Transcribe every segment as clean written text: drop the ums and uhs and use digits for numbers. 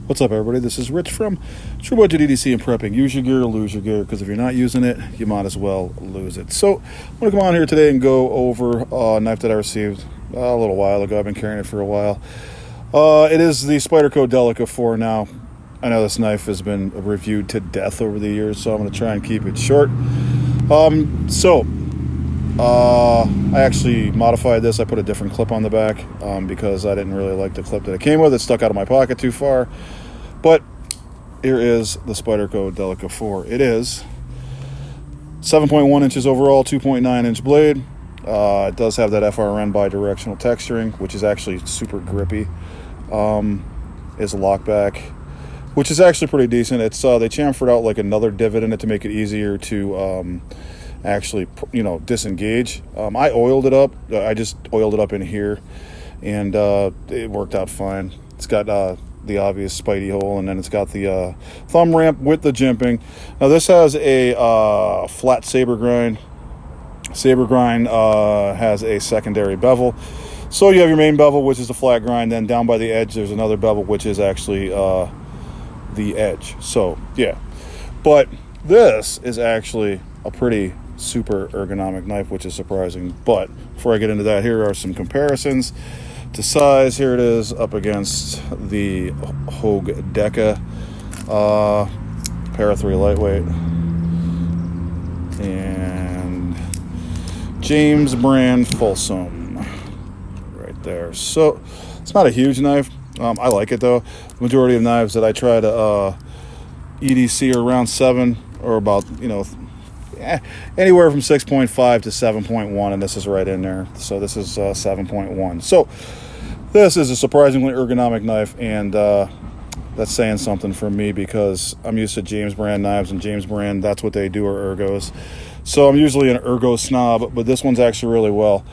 What's up, everybody? This is Rich from True Budget EDC and Prepping. Use your gear or lose your gear, because if you're not using it, you might as well lose it. So I'm going to come on here today and go over a knife that I received a little while ago. I've been carrying it for a while. It is the Spyderco Delica 4 now. I know this knife has been reviewed to death over the years, so I'm going to try and keep it short. I actually modified this. I put a different clip on the back because I didn't really like the clip that it came with. It stuck out of my pocket too far. But here is the Spyderco Delica 4. It is 7.1 inches overall, 2.9 inch blade. It does have that FRN bidirectional texturing, which is actually super grippy. It's a lockback, which is actually pretty decent. It's they chamfered out like another divot in it to make it easier to actually, disengage. I oiled it up. I just oiled it up in here, and it worked out fine. It's got the obvious Spidey hole, and then it's got the thumb ramp with the jimping. Now this has a flat saber grind. Saber grind has a secondary bevel. So you have your main bevel, which is the flat grind. Then down by the edge, there's another bevel, which is actually the edge. So yeah, but this is actually a pretty super ergonomic knife, which is surprising. But before I get into that, here are some comparisons to size. Here it is up against the Hogue Deca Para 3 lightweight and James brand Folsom right there. So it's not a huge knife. I like it though. The majority of knives that I try to EDC are around 7 or about anywhere from 6.5 to 7.1, and this is right in there. So this is 7.1. So this is a surprisingly ergonomic knife, and that's saying something for me because I'm used to James brand knives, and James brand, that's what they do, are ergos. So I'm usually an ergo snob, but this one's actually really well.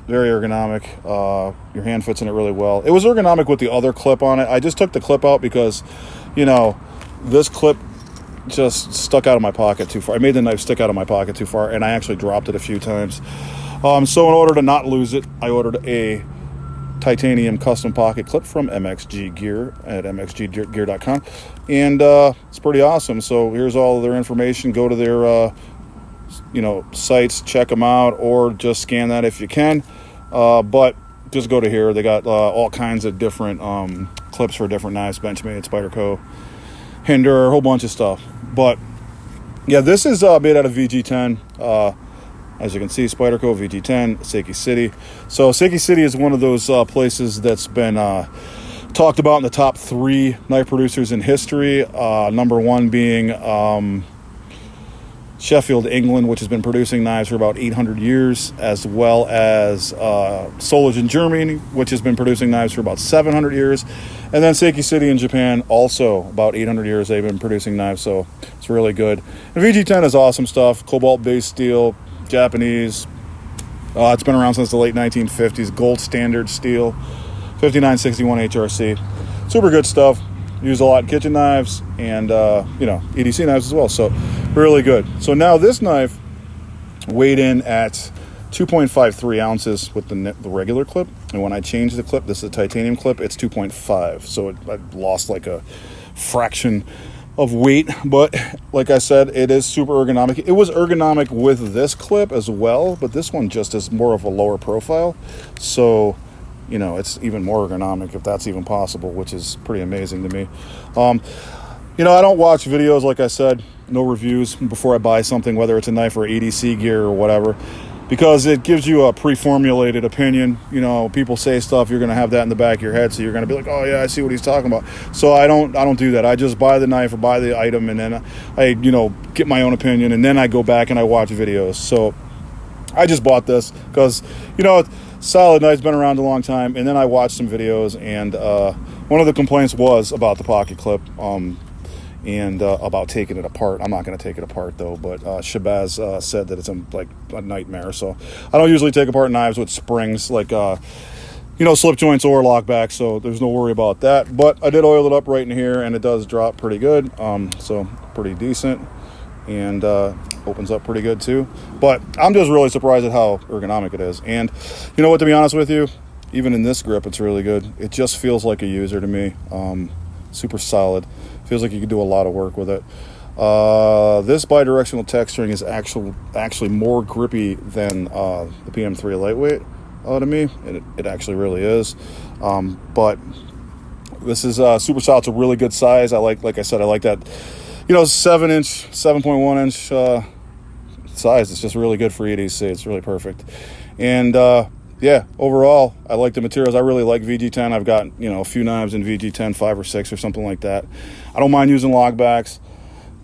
Very ergonomic. Your hand fits in it really well. It was ergonomic with the other clip on it. I just took the clip out because, this clip just stuck out of my pocket too far. I made the knife stick out of my pocket too far, and I actually dropped it a few times. So in order to not lose it, I ordered a titanium custom pocket clip from MXG Gear at mxggear.com, and it's pretty awesome. So here's all of their information. Go to their sites, check them out, or just scan that if you can. But just go to here. They got all kinds of different clips for different knives, Benchmade, Spyderco, Hinder, a whole bunch of stuff. But yeah, this is made out of VG10. As you can see, Spyderco, VG10, Seiki City. So Seiki City is one of those places that's been talked about in the top 3 knife producers in history. Number 1 being Sheffield, England, which has been producing knives for about 800 years, as well as Solage in Germany, which has been producing knives for about 700 years. And then Seiki City in Japan, also about 800 years they've been producing knives, so it's really good. And VG10 is awesome stuff, cobalt-based steel, Japanese. It's been around since the late 1950s, gold standard steel, 5961 HRC. Super good stuff. Use a lot in kitchen knives and, EDC knives as well, so really good. So now this knife weighed in at 2.53 ounces with the regular clip, and when I changed the clip, this is a titanium clip, it's 2.5, so I lost like a fraction of weight. But like I said, it is super ergonomic. It was ergonomic with this clip as well, but this one just is more of a lower profile, so it's even more ergonomic, if that's even possible, which is pretty amazing to me. I don't watch videos, like I said, no reviews before I buy something, whether it's a knife or EDC gear or whatever, because it gives you a pre-formulated opinion. People say stuff, you're going to have that in the back of your head, so you're going to be like, oh yeah, I see what he's talking about. So I don't do that. I just buy the knife or buy the item, and then I get my own opinion, and then I go back and I watch videos. So I just bought this because solid knife's been around a long time, and then I watched some videos, and one of the complaints was about the pocket clip and about taking it apart. I'm not going to take it apart though, but Shabazz said that it's like a nightmare. So I don't usually take apart knives with springs, like slip joints or lockbacks, so there's no worry about that. But I did oil it up right in here, and it does drop pretty good, so pretty decent, and opens up pretty good too. But I'm just really surprised at how ergonomic it is. And to be honest with you, even in this grip, it's really good. It just feels like a user to me. Super solid. Feels like you could do a lot of work with it. This bidirectional texturing is actually more grippy than the PM3 lightweight to me. It actually really is. But this is super solid. It's a really good size. Like I said, I like that, 7-inch, 7.1-inch size. It's just really good for EDC. It's really perfect. And yeah, overall, I like the materials. I really like VG10. I've got, a few knives in VG10, 5 or 6 or something like that. I don't mind using logbacks.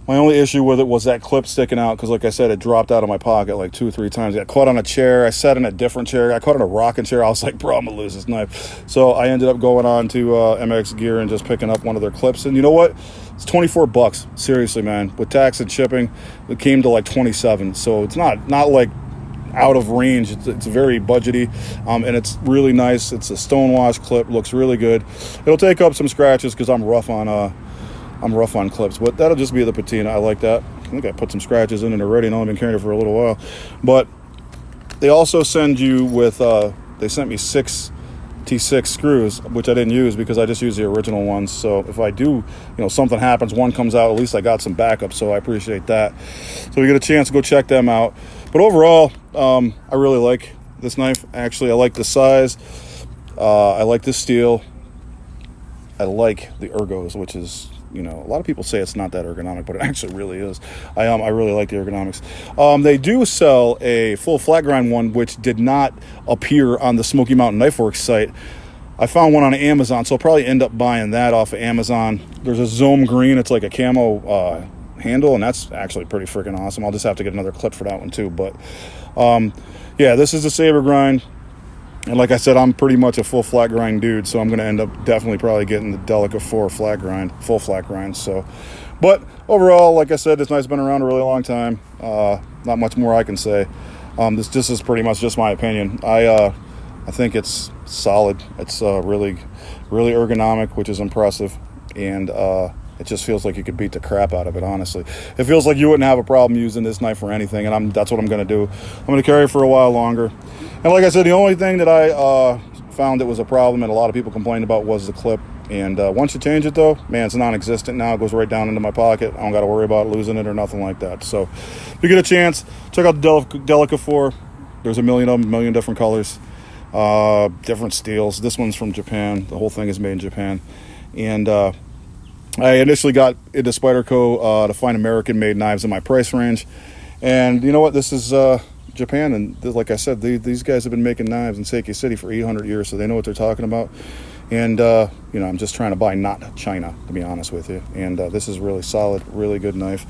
My only issue with it was that clip sticking out because, like I said, it dropped out of my pocket like 2 or 3 times. I got caught on a chair. I sat in a different chair. I caught on a rocking chair. I was like, bro, I'm going to lose this knife. So I ended up going on to MX Gear and just picking up one of their clips. And you know what? It's $24. Seriously, man. With tax and shipping, it came to like 27. So it's not like out of range. It's very budgety, and it's really nice. It's a stonewash clip. Looks really good. It'll take up some scratches because I'm rough on clips, but that'll just be the patina. I like that. I think I put some scratches in it already, and I've been carrying it for a little while. But they also send you with, they sent me 6 T6 screws, which I didn't use because I just used the original ones. So if I do, something happens, one comes out, at least I got some backup, so I appreciate that. So you get a chance to go check them out. But overall, I really like this knife. Actually, I like the size. I like the steel. I like the ergos, which is, a lot of people say it's not that ergonomic, but it actually really is. I really like the ergonomics. They do sell a full flat grind one, which did not appear on the Smoky Mountain Knife Works site. I found one on Amazon, so I'll probably end up buying that off of Amazon. There's a Zoom green. It's like a camo handle, and that's actually pretty freaking awesome. I'll just have to get another clip for that one too. But yeah, this is a saber grind. And like I said, I'm pretty much a full flat grind dude, so I'm going to end up definitely probably getting the Delica 4 flat grind, full flat grind. So, but overall, like I said, this knife's been around a really long time. Not much more I can say. This is pretty much just my opinion. I think it's solid. It's really, really ergonomic, which is impressive, and it just feels like you could beat the crap out of it, honestly. It feels like you wouldn't have a problem using this knife for anything, and that's what I'm going to do. I'm going to carry it for a while longer. And like I said, the only thing that I found that was a problem and a lot of people complained about was the clip. And once you change it, though, man, it's non-existent now. It goes right down into my pocket. I don't got to worry about losing it or nothing like that. So if you get a chance, check out the Delica 4. There's a million of them, a million different colors, different steels. This one's from Japan. The whole thing is made in Japan. And I initially got into Spyderco to find American-made knives in my price range. And you know what? This is Japan, and like I said, these guys have been making knives in Seiki City for 800 years, so they know what they're talking about. And I'm just trying to buy not China, to be honest with you. And this is really solid, really good knife.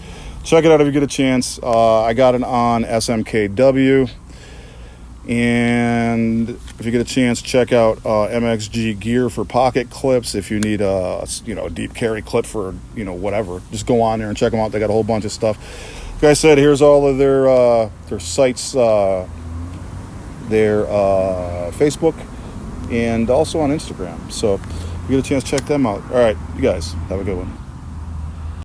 Check it out if you get a chance. I got it on SMKW, and if you get a chance, check out MXG Gear for pocket clips. If you need a deep carry clip for whatever, just go on there and check them out. They got a whole bunch of stuff. Like I said, here's all of their sites, their Facebook, and also on Instagram. So if you get a chance, check them out. All right, you guys, have a good one.